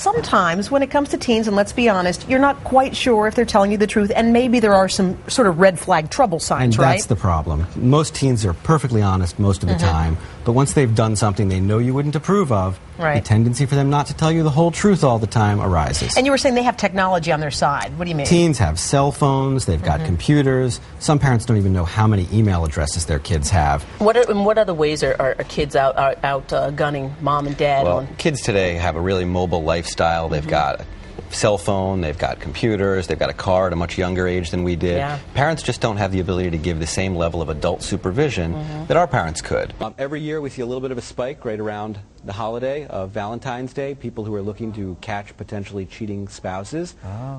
Sometimes when it comes to teens, and let's be honest, you're not quite sure if they're telling you the truth, and maybe there are some sort of red flag trouble signs, and right? That's the problem. Most teens are perfectly honest most of the time, but once they've done something they know you wouldn't approve of, the tendency for them not to tell you the whole truth all the time arises. And you were saying they have technology on their side. What do you mean? Teens have cell phones, they've got computers. Some parents don't even know how many email addresses their kids have. What other ways are kids out gunning mom and dad? Well, kids today have a really mobile lifestyle. They've got a cell phone, they've got computers, they've got a car at a much younger age than we did. Parents just don't have the ability to give the same level of adult supervision that our parents could. Every year we see a little bit of a spike right around the holiday of Valentine's Day, people who are looking to catch potentially cheating spouses.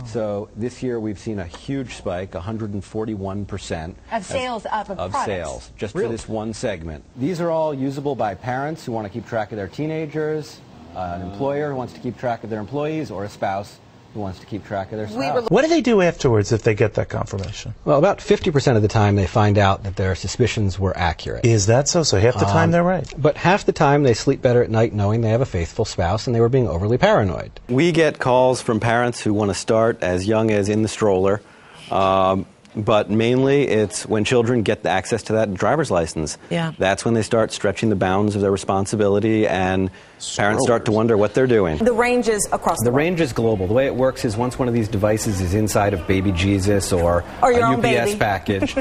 So this year we've seen a huge spike, 141%. Of sales of products. Sales, just for this one segment. These are all usable by parents who want to keep track of their teenagers, an employer who wants to keep track of their employees, or a spouse who wants to keep track of their spouse. What do they do afterwards if they get that confirmation? Well, about 50% of the time they find out that their suspicions were accurate. Is that so? So half the time they're right. But half the time they sleep better at night knowing they have a faithful spouse and they were being overly paranoid. We get calls from parents who want to start as young as in the stroller. But mainly it's when children get access to that driver's license. That's when they start stretching the bounds of their responsibility, and parents start to wonder what they're doing. The range is across the world. The range is global. The way it works is once one of these devices is inside of baby Jesus or a UPS package,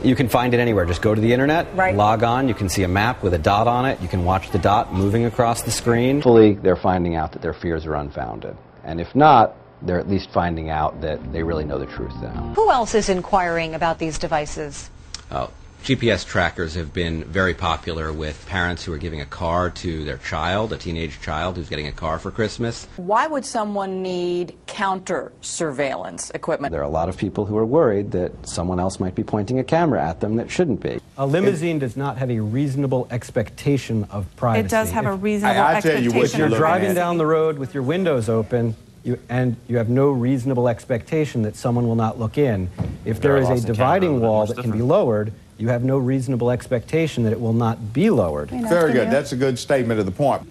you can find it anywhere. Just go to the internet, log on, you can see a map with a dot on it, you can watch the dot moving across the screen. Hopefully they're finding out that their fears are unfounded. And if not, they're at least finding out that they really know the truth now. Who else is inquiring about these devices? GPS trackers have been very popular with parents who are giving a car to their child, a teenage child who's getting a car for Christmas. Why would someone need counter surveillance equipment? There are a lot of people who are worried that someone else might be pointing a camera at them that shouldn't be. A limousine does not have a reasonable expectation of privacy. It does have a reasonable expectation. If you're driving down the road with your windows open, you have no reasonable expectation that someone will not look in. If there is a dividing wall that can be lowered, you have no reasonable expectation that it will not be lowered. Very good. That's a good statement of the point.